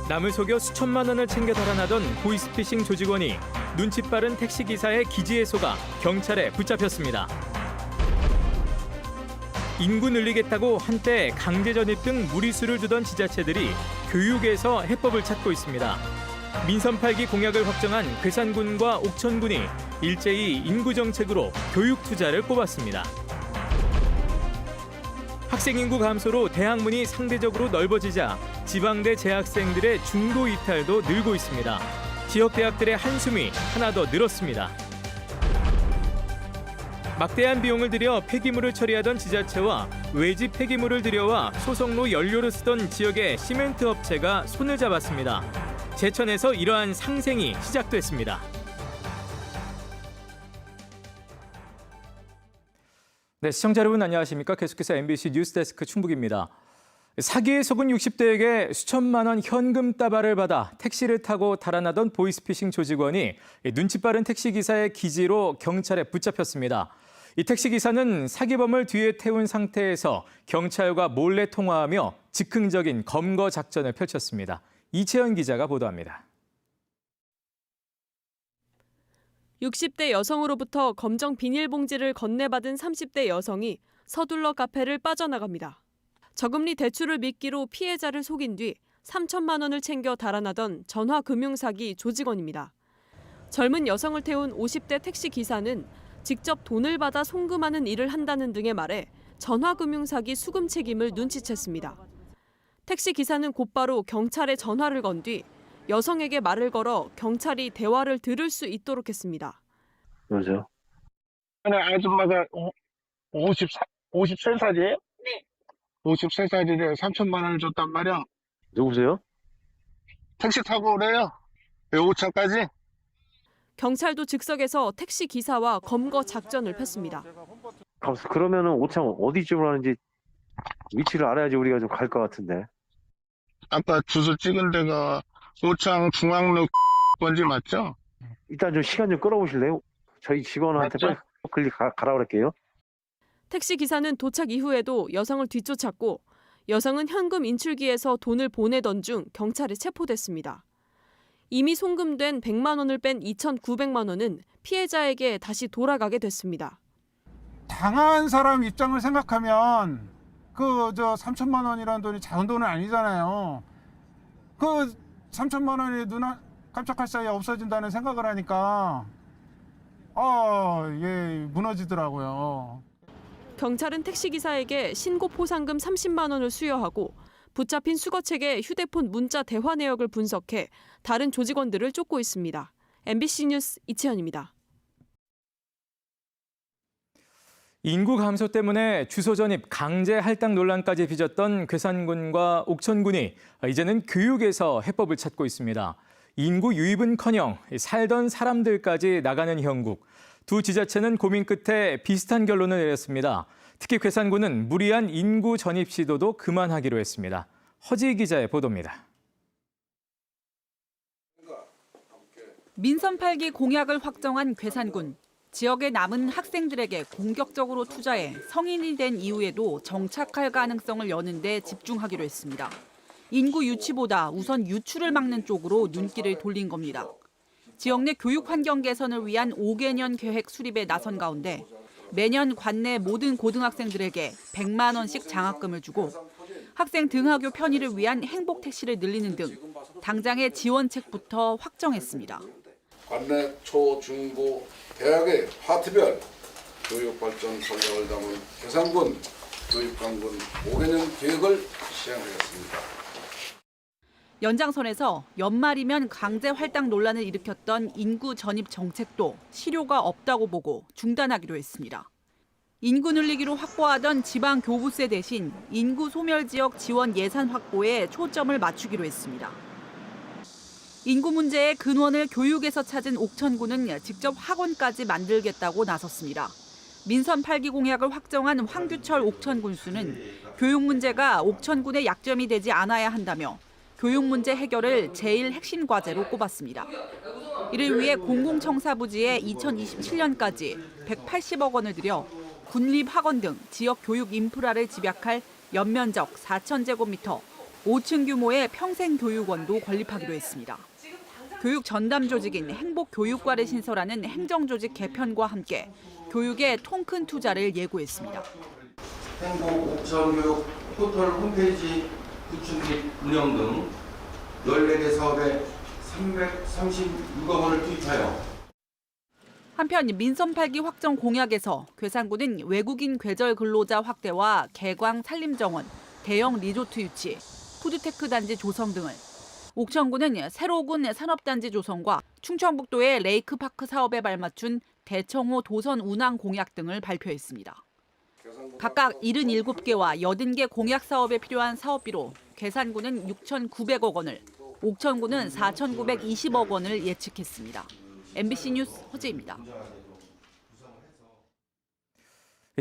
남을 속여 수천만 원을 챙겨 달아나던 보이스피싱 조직원이 눈치 빠른 택시기사의 기지에 속아 경찰에 붙잡혔습니다. 인구 늘리겠다고 한때 강제 전입 등 무리수를 두던 지자체들이 교육에서 해법을 찾고 있습니다. 민선 8기 공약을 확정한 괴산군과 옥천군이 일제히 인구 정책으로 교육 투자를 꼽았습니다. 학생 인구 감소로 대학문이 상대적으로 넓어지자 지방대 재학생들의 중도 이탈도 늘고 있습니다. 지역 대학들의 한숨이 하나 더 늘었습니다. 막대한 비용을 들여 폐기물을 처리하던 지자체와 외지 폐기물을 들여와 소속로 연료로 쓰던 지역의 시멘트 업체가 손을 잡았습니다. 제천에서 이러한 상생이 시작됐습니다. 네, 시청자 여러분 안녕하십니까? 계속해서 MBC 뉴스데스크 충북입니다. 사기에 속은 60대에게 수천만 원 현금 따발을 받아 택시를 타고 달아나던 보이스피싱 조직원이 눈치 빠른 택시기사의 기지로 경찰에 붙잡혔습니다. 이 택시기사는 사기범을 뒤에 태운 상태에서 경찰과 몰래 통화하며 즉흥적인 검거 작전을 펼쳤습니다. 이채연 기자가 보도합니다. 60대 여성으로부터 검정 비닐봉지를 건네받은 30대 여성이 서둘러 카페를 빠져나갑니다. 저금리 대출을 미끼로 피해자를 속인 뒤 3천만 원을 챙겨 달아나던 전화금융사기 조직원입니다. 젊은 여성을 태운 50대 택시기사는 직접 돈을 받아 송금하는 일을 한다는 등의 말에 전화금융사기 수금 책임을 눈치챘습니다. 택시기사는 곧바로 경찰에 전화를 건 뒤 여성에게 말을 걸어 경찰이 대화를 들을 수 있도록 했습니다. 여보세요? 아줌마가 53살이에요? 네. 53살이래 3천만 원을 줬단 말이야. 누구세요? 택시 타고 오래요. 오차까지. 경찰도 즉석에서 택시 기사와 검거 작전을 폈습니다. 그러면은 오창 어디쯤으로 하는지 위치를 알아야지 우리가 좀 갈 것 같은데. 아까 주소 찍은 데가 오창 중앙로 건지 맞죠? 일단 좀 시간 좀 끌어보실래요? 저희 직원한테 맞죠? 빨리 가라 그럴게요. 택시 기사는 도착 이후에도 여성을 뒤쫓았고 여성은 현금 인출기에서 돈을 보내던 중 경찰에 체포됐습니다. 이미 송금된 100만 원을 뺀 2,900만 원은 피해자에게 다시 돌아가게 됐습니다. 당한 사람 입장을 생각하면 3천만 원이라는 돈이 작은 돈은 아니잖아요. 3천만 원이 눈 깜짝할 사이에 없어진다는 생각을 하니까 무너지더라고요. 경찰은 택시기사에게 신고 포상금 30만 원을 수여하고 붙잡힌 수거책에 휴대폰 문자 대화 내역을 분석해 다른 조직원들을 쫓고 있습니다. MBC 뉴스 이채연입니다. 인구 감소 때문에 주소 전입 강제 할당 논란까지 빚었던 괴산군과 옥천군이 이제는 교육에서 해법을 찾고 있습니다. 인구 유입은커녕 살던 사람들까지 나가는 형국. 두 지자체는 고민 끝에 비슷한 결론을 내렸습니다. 특히 괴산군은 무리한 인구 전입 시도도 그만하기로 했습니다. 허지 기자의 보도입니다. 민선 8기 공약을 확정한 괴산군. 지역에 남은 학생들에게 공격적으로 투자해 성인이 된 이후에도 정착할 가능성을 여는 데 집중하기로 했습니다. 인구 유치보다 우선 유출을 막는 쪽으로 눈길을 돌린 겁니다. 지역 내 교육 환경 개선을 위한 5개년 계획 수립에 나선 가운데 매년 관내 모든 고등학생들에게 100만 원씩 장학금을 주고 학생 등하교 편의를 위한 행복 택시를 늘리는 등 당장의 지원책부터 확정했습니다. 관내 초, 중, 고, 대학의 파트별 교육 발전 전략을 담은 괴산군 교육강군 5개년 계획을 시행하겠습니다. 연장선에서 연말이면 강제 활당 논란을 일으켰던 인구 전입 정책도 실효가 없다고 보고 중단하기로 했습니다. 인구 늘리기로 확보하던 지방 교부세 대신 인구 소멸 지역 지원 예산 확보에 초점을 맞추기로 했습니다. 인구 문제의 근원을 교육에서 찾은 옥천군은 직접 학원까지 만들겠다고 나섰습니다. 민선 8기 공약을 확정한 황규철 옥천군수는 교육 문제가 옥천군의 약점이 되지 않아야 한다며 교육 문제 해결을 제일 핵심 과제로 꼽았습니다. 이를 위해 공공청사부지에 2027년까지 180억 원을 들여 군립학원 등 지역 교육 인프라를 집약할 연면적 4,000제곱미터 5층 규모의 평생교육원도 건립하기로 했습니다. 교육 전담 조직인 행복교육과를 신설하는 행정조직 개편과 함께 교육에 통 큰 투자를 예고했습니다. 행복 옥천교육 포털 홈페이지 구축 및 운영 등 14개 사업에 336억 원을 투입하여 한편 민선 8기 확정 공약에서 괴산군은 외국인 괴절 근로자 확대와 개광 산림정원, 대형 리조트 유치, 푸드테크 단지 조성 등을, 옥천군은 세로군 산업단지 조성과 충청북도의 레이크파크 사업에 발맞춘 대청호 도선 운항 공약 등을 발표했습니다. 각각 77개와 80개 공약 사업에 필요한 사업비로 괴산군은 6,900억 원을, 옥천군은 4,920억 원을 예측했습니다. MBC 뉴스 허재입니다.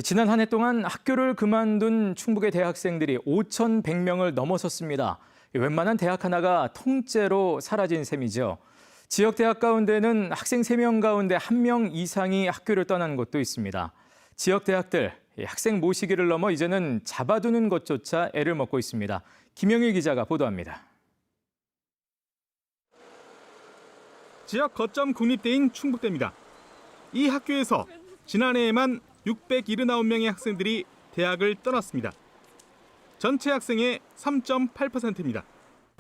지난 한 해 동안 학교를 그만둔 충북의 대학생들이 5,100명을 넘어섰습니다. 웬만한 대학 하나가 통째로 사라진 셈이죠. 지역 대학 가운데는 학생 3명 가운데 1명 이상이 학교를 떠난 곳도 있습니다. 지역 대학들 학생 모시기를 넘어 이제는 잡아두는 것조차 애를 먹고 있습니다. 김영일 기자가 보도합니다. 지역 거점 국립대인 충북대입니다. 이 학교에서 지난해에만 679명의 학생들이 대학을 떠났습니다. 전체 학생의 3.8%입니다.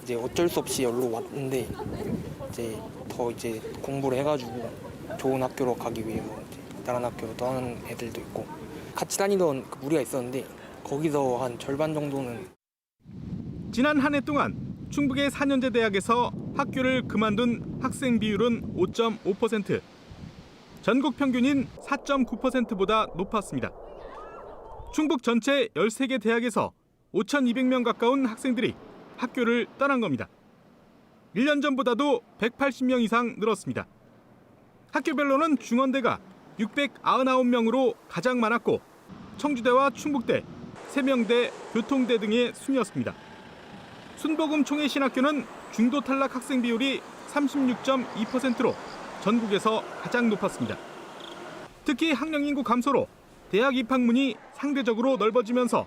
이제 어쩔 수 없이 여기로 왔는데 더 공부를 해가지고 좋은 학교로 가기 위해서 다른 학교로 떠나는 애들도 있고, 같이 다니던 무리가 있었는데 거기서 한 절반 정도는. 지난 한 해 동안 충북의 4년제 대학에서 학교를 그만둔 학생 비율은 5.5%, 전국 평균인 4.9%보다 높았습니다. 충북 전체 13개 대학에서 5,200명 가까운 학생들이 학교를 떠난 겁니다. 1년 전보다도 180명 이상 늘었습니다. 학교별로는 중원대가 699명으로 가장 많았고, 청주대와 충북대, 세명대, 교통대 등의 순이었습니다. 순복음 총회신학교는 중도 탈락 학생 비율이 36.2%로 전국에서 가장 높았습니다. 특히 학령 인구 감소로 대학 입학문이 상대적으로 넓어지면서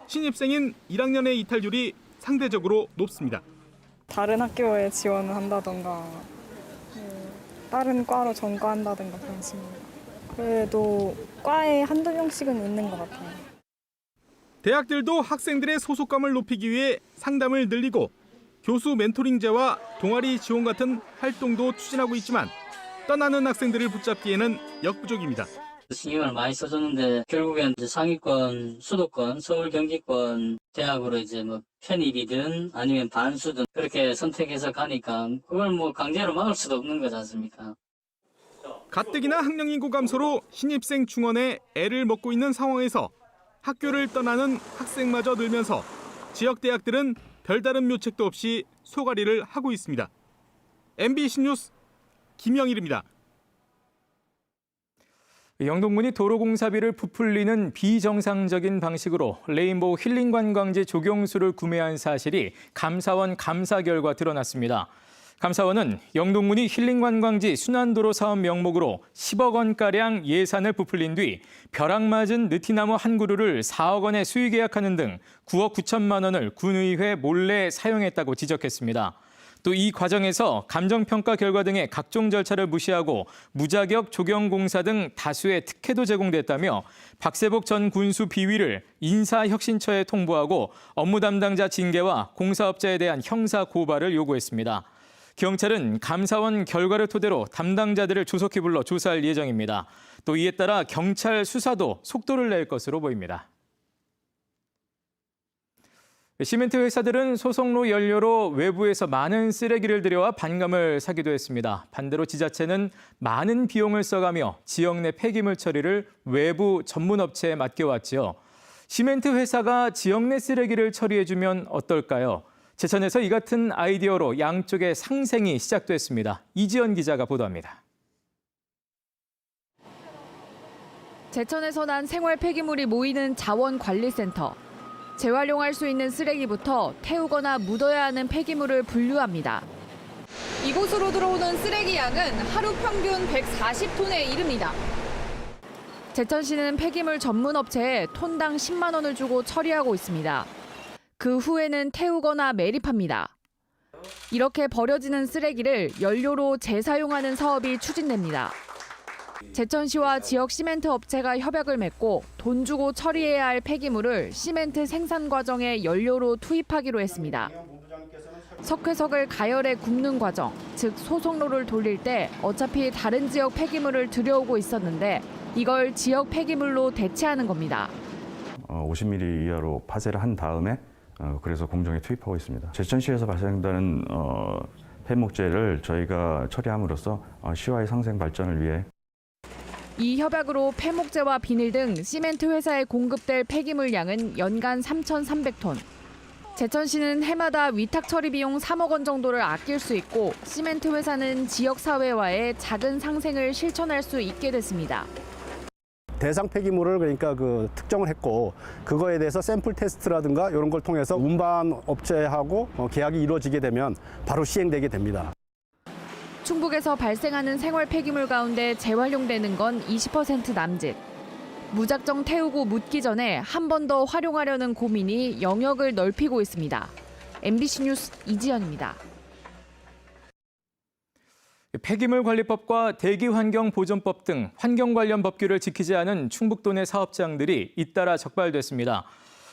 신입생인 1학년의 이탈률이 상대적으로 높습니다. 다른 학교에 지원을 한다던가 다른 과로 전과한다던가 그런 식입니다. 그래도 과에 한두 명씩은 있는 것 같아요. 대학들도 학생들의 소속감을 높이기 위해 상담을 늘리고 교수 멘토링제와 동아리 지원 같은 활동도 추진하고 있지만 떠나는 학생들을 붙잡기에는 역부족입니다. 신경을 많이 써줬는데 결국엔 상위권, 수도권, 서울 경기권 대학으로 편입이든 아니면 반수든 그렇게 선택해서 가니까 그걸 강제로 막을 수도 없는 거지 않습니까? 가뜩이나 학령 인구 감소로 신입생 중원에 애를 먹고 있는 상황에서 학교를 떠나는 학생마저 늘면서 지역 대학들은 별다른 묘책도 없이 소가리를 하고 있습니다. MBC 뉴스 김영일입니다. 영동군이 도로공사비를 부풀리는 비정상적인 방식으로 레인보우 힐링 관광지 조경수를 구매한 사실이 감사원 감사 결과 드러났습니다. 감사원은 영동군이 힐링 관광지 순환도로 사업 명목으로 10억 원가량 예산을 부풀린 뒤 벼락맞은 느티나무 한 그루를 4억 원에 수의 계약하는 등 9억 9천만 원을 군의회 몰래 사용했다고 지적했습니다. 또 이 과정에서 감정평가 결과 등의 각종 절차를 무시하고 무자격 조경공사 등 다수의 특혜도 제공됐다며 박세복 전 군수 비위를 인사혁신처에 통보하고 업무 담당자 징계와 공사업자에 대한 형사 고발을 요구했습니다. 경찰은 감사원 결과를 토대로 담당자들을 조속히 불러 조사할 예정입니다. 또 이에 따라 경찰 수사도 속도를 낼 것으로 보입니다. 시멘트 회사들은 소속로 연료로 외부에서 많은 쓰레기를 들여와 반감을 사기도 했습니다. 반대로 지자체는 많은 비용을 써가며 지역 내 폐기물 처리를 외부 전문 업체에 맡겨왔지요. 시멘트 회사가 지역 내 쓰레기를 처리해주면 어떨까요? 제천에서 이 같은 아이디어로 양쪽의 상생이 시작됐습니다. 이지연 기자가 보도합니다. 제천에서 난 생활 폐기물이 모이는 자원관리센터. 재활용할 수 있는 쓰레기부터 태우거나 묻어야 하는 폐기물을 분류합니다. 이곳으로 들어오는 쓰레기 양은 하루 평균 140톤에 이릅니다. 제천시는 폐기물 전문 업체에 톤당 10만 원을 주고 처리하고 있습니다. 그 후에는 태우거나 매립합니다. 이렇게 버려지는 쓰레기를 연료로 재사용하는 사업이 추진됩니다. 제천시와 지역 시멘트 업체가 협약을 맺고 돈 주고 처리해야 할 폐기물을 시멘트 생산 과정에 연료로 투입하기로 했습니다. 석회석을 가열해 굽는 과정, 즉 소속로를 돌릴 때 어차피 다른 지역 폐기물을 들여오고 있었는데 이걸 지역 폐기물로 대체하는 겁니다. 50mm 이하로 파쇄를 한 다음에 그래서 공정에 투입하고 있습니다. 제천시에서 발생되는 폐목재를 저희가 처리함으로써 시와의 상생 발전을 위해 이 협약으로 폐목재와 비닐 등 시멘트 회사에 공급될 폐기물 양은 연간 3,300톤. 제천시는 해마다 위탁 처리 비용 3억 원 정도를 아낄 수 있고 시멘트 회사는 지역 사회와의 작은 상생을 실천할 수 있게 됐습니다. 대상 폐기물을 그러니까 특정을 했고 그거에 대해서 샘플 테스트라든가 이런 걸 통해서 운반 업체하고 계약이 이루어지게 되면 바로 시행되게 됩니다. 충북에서 발생하는 생활 폐기물 가운데 재활용되는 건 20% 남짓. 무작정 태우고 묻기 전에 한 번 더 활용하려는 고민이 영역을 넓히고 있습니다. MBC 뉴스 이지연입니다. 폐기물 관리법과 대기환경보존법 등 환경 관련 법규를 지키지 않은 충북도 내 사업장들이 잇따라 적발됐습니다.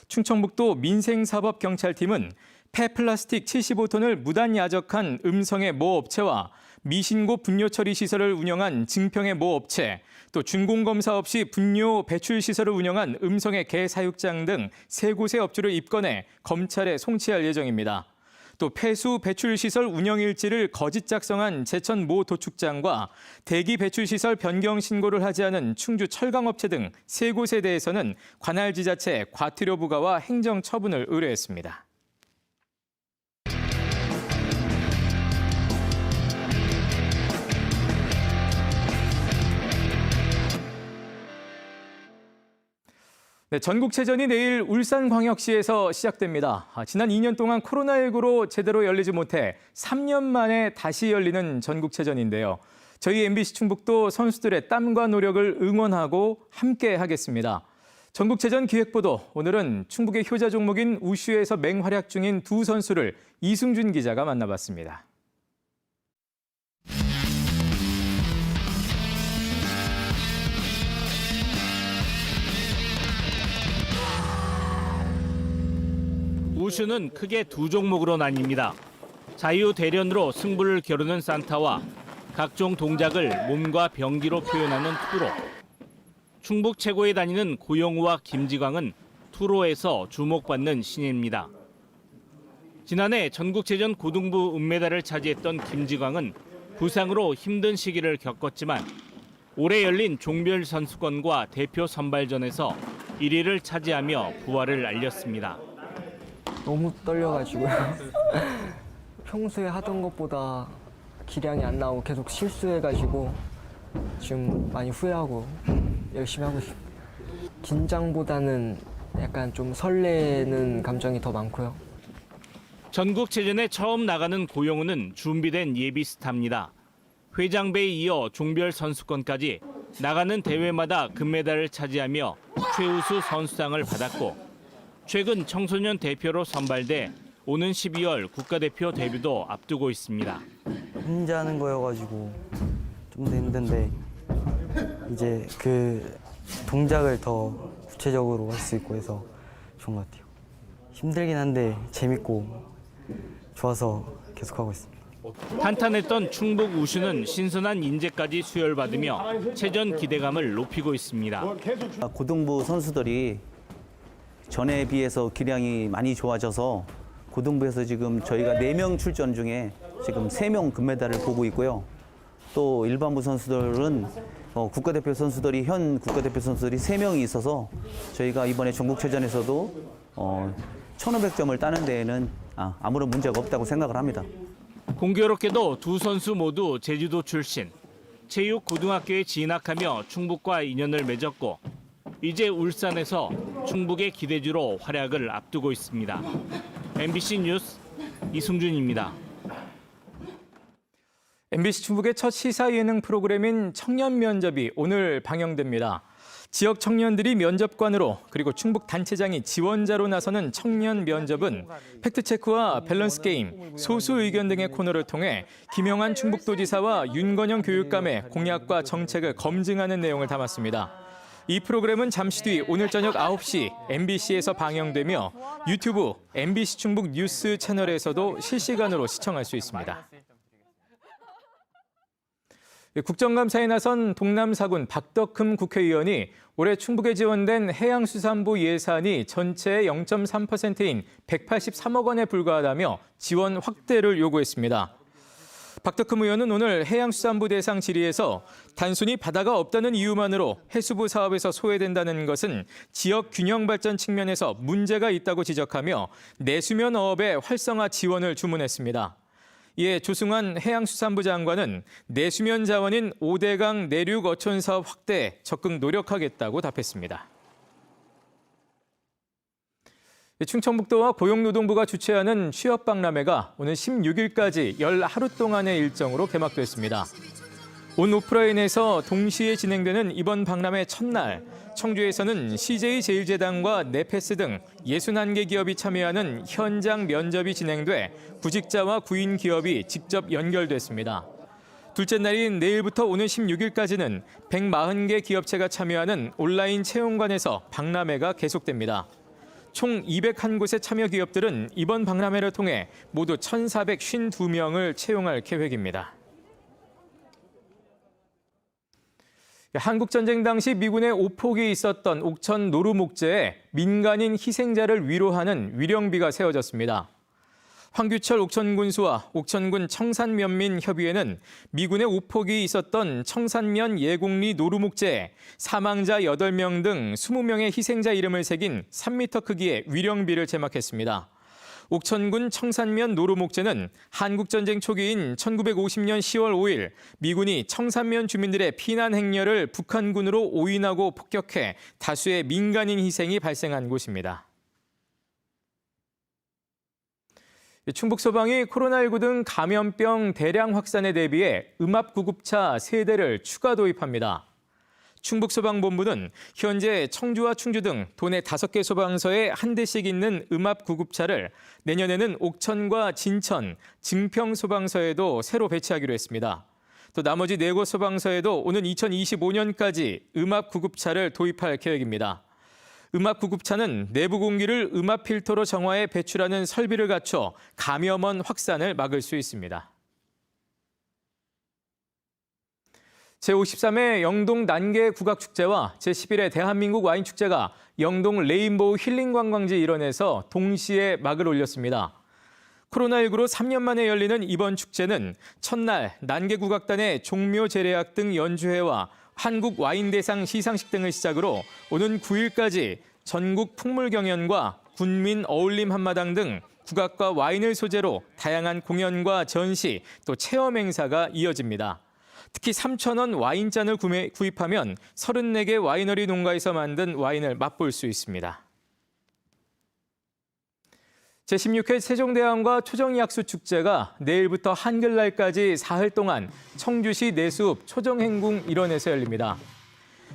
충청북도 민생사법경찰팀은 폐플라스틱 75톤을 무단 야적한 음성의 모 업체와 미신고 분뇨 처리 시설을 운영한 증평의 모 업체, 또 준공검사 없이 분뇨 배출 시설을 운영한 음성의 개사육장 등 3곳의 업주를 입건해 검찰에 송치할 예정입니다. 또 폐수 배출 시설 운영 일지를 거짓 작성한 제천 모 도축장과 대기 배출 시설 변경 신고를 하지 않은 충주 철강업체 등 3곳에 대해서는 관할 지자체 과태료 부과와 행정 처분을 의뢰했습니다. 네, 전국체전이 내일 울산광역시에서 시작됩니다. 지난 2년 동안 코로나19로 제대로 열리지 못해 3년 만에 다시 열리는 전국체전인데요. 저희 MBC 충북도 선수들의 땀과 노력을 응원하고 함께 하겠습니다. 전국체전 기획보도, 오늘은 충북의 효자 종목인 우슈에서 맹활약 중인 두 선수를 이승준 기자가 만나봤습니다. 우슈는 크게 두 종목으로 나뉩니다. 자유대련으로 승부를 겨루는 산타와 각종 동작을 몸과 병기로 표현하는 투로. 충북 최고에 다니는 고영우와 김지광은 투로에서 주목받는 신예입니다. 지난해 전국체전 고등부 은메달을 차지했던 김지광은 부상으로 힘든 시기를 겪었지만 올해 열린 종별 선수권과 대표 선발전에서 1위를 차지하며 부활을 알렸습니다. 너무 떨려가지고요. 평소에 하던 것보다 기량이 안 나오고 계속 실수해가지고 지금 많이 후회하고 열심히 하고 있습니다. 긴장보다는 약간 좀 설레는 감정이 더 많고요. 전국체전에 처음 나가는 고영우는 준비된 예비 스타입니다. 회장배에 이어 종별 선수권까지 나가는 대회마다 금메달을 차지하며 최우수 선수상을 받았고 최근 청소년 대표로 선발돼 오는 12월 국가대표 데뷔도 앞두고 있습니다. 혼자 하는 거여가지고 좀 더 힘든데 이제 그 동작을 더 구체적으로 할 수 있고 해서 좋은 것 같아요. 힘들긴 한데 재밌고 좋아서 계속하고 있습니다. 탄탄했던 충북 우슈는 신선한 인재까지 수혈받으며 체전 기대감을 높이고 있습니다. 고등부 선수들이 전에 비해서 기량이 많이 좋아져서 고등부에서 지금 저희가 4명 출전 중에 지금 3명 금메달을 보고 있고요. 또 일반부 선수들은 국가대표 선수들이 현 국가대표 선수들이 3명이 있어서 저희가 이번에 전국체전에서도 1,500점을 따는 데에는 아무런 문제가 없다고 생각을 합니다. 공교롭게도 두 선수 모두 제주도 출신. 체육고등학교에 진학하며 충북과 인연을 맺었고 이제 울산에서 충북의 기대주로 활약을 앞두고 있습니다. MBC 뉴스 이승준입니다. MBC 충북의 첫 시사 예능 프로그램인 청년 면접이 오늘 방영됩니다. 지역 청년들이 면접관으로 그리고 충북 단체장이 지원자로 나서는 청년 면접은 팩트체크와 밸런스 게임, 소수 의견 등의 코너를 통해 김영한 충북도지사와 윤건영 교육감의 공약과 정책을 검증하는 내용을 담았습니다. 이 프로그램은 잠시 뒤 오늘 저녁 9시 MBC에서 방영되며 유튜브 MBC 충북 뉴스 채널에서도 실시간으로 시청할 수 있습니다. 국정감사에 나선 동남사군 박덕흠 국회의원이 올해 충북에 지원된 해양수산부 예산이 전체의 0.3%인 183억 원에 불과하다며 지원 확대를 요구했습니다. 박덕흠 의원은 오늘 해양수산부 대상 질의에서 단순히 바다가 없다는 이유만으로 해수부 사업에서 소외된다는 것은 지역 균형 발전 측면에서 문제가 있다고 지적하며 내수면 어업의 활성화 지원을 주문했습니다. 이에 조승환 해양수산부 장관은 내수면 자원인 5대강 내륙 어촌 사업 확대에 적극 노력하겠다고 답했습니다. 충청북도와 고용노동부가 주최하는 취업박람회가 오늘 16일까지 열 하루 동안의 일정으로 개막됐습니다. 온 오프라인에서 동시에 진행되는 이번 박람회 첫날, 청주에서는 CJ제일제당과 네페스 등 61개 기업이 참여하는 현장 면접이 진행돼 구직자와 구인 기업이 직접 연결됐습니다. 둘째 날인 내일부터 오는 16일까지는 140개 기업체가 참여하는 온라인 채용관에서 박람회가 계속됩니다. 총 201곳의 참여 기업들은 이번 박람회를 통해 모두 1,452명을 채용할 계획입니다. 한국전쟁 당시 미군의 오폭이 있었던 옥천 노루 목재에 민간인 희생자를 위로하는 위령비가 세워졌습니다. 황규철 옥천군수와 옥천군 청산면민협의회는 미군의 오폭이 있었던 청산면 예곡리 노루 목재에 사망자 8명 등 20명의 희생자 이름을 새긴 3m 크기의 위령비를 제막했습니다. 옥천군 청산면 노루목재는 한국전쟁 초기인 1950년 10월 5일 미군이 청산면 주민들의 피난 행렬을 북한군으로 오인하고 폭격해 다수의 민간인 희생이 발생한 곳입니다. 충북소방이 코로나19 등 감염병 대량 확산에 대비해 음압구급차 3대를 추가 도입합니다. 충북소방본부는 현재 청주와 충주 등 도내 5개 소방서에 1대씩 있는 음압구급차를 내년에는 옥천과 진천, 증평 소방서에도 새로 배치하기로 했습니다. 또 나머지 4곳 소방서에도 오는 2025년까지 음압구급차를 도입할 계획입니다. 음압구급차는 내부 공기를 음압 필터로 정화해 배출하는 설비를 갖춰 감염원 확산을 막을 수 있습니다. 제53회 영동 난개 국악축제와 제11회 대한민국 와인축제가 영동 레인보우 힐링관광지 일원에서 동시에 막을 올렸습니다. 코로나19로 3년 만에 열리는 이번 축제는 첫날 난개국악단의 종묘 제례악 등 연주회와 한국 와인대상 시상식 등을 시작으로 오는 9일까지 전국 풍물경연과 군민 어울림 한마당 등 국악과 와인을 소재로 다양한 공연과 전시, 또 체험 행사가 이어집니다. 특히 3,000원 와인잔을 구입하면 34개 와이너리 농가에서 만든 와인을 맛볼 수 있습니다. 제16회 세종대왕과 초정약수축제가 내일부터 한글날까지 사흘 동안 청주시 내수읍 초정행궁 일원에서 열립니다.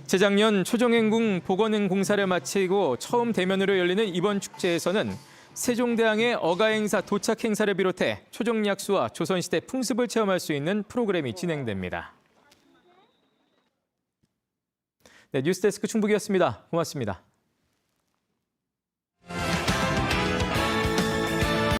재작년 초정행궁 복원응 공사를 마치고 처음 대면으로 열리는 이번 축제에서는 세종대왕의 어가행사 도착 행사를 비롯해 초정약수와 조선시대 풍습을 체험할 수 있는 프로그램이 진행됩니다. 네, 뉴스데스크 충북이었습니다. 고맙습니다.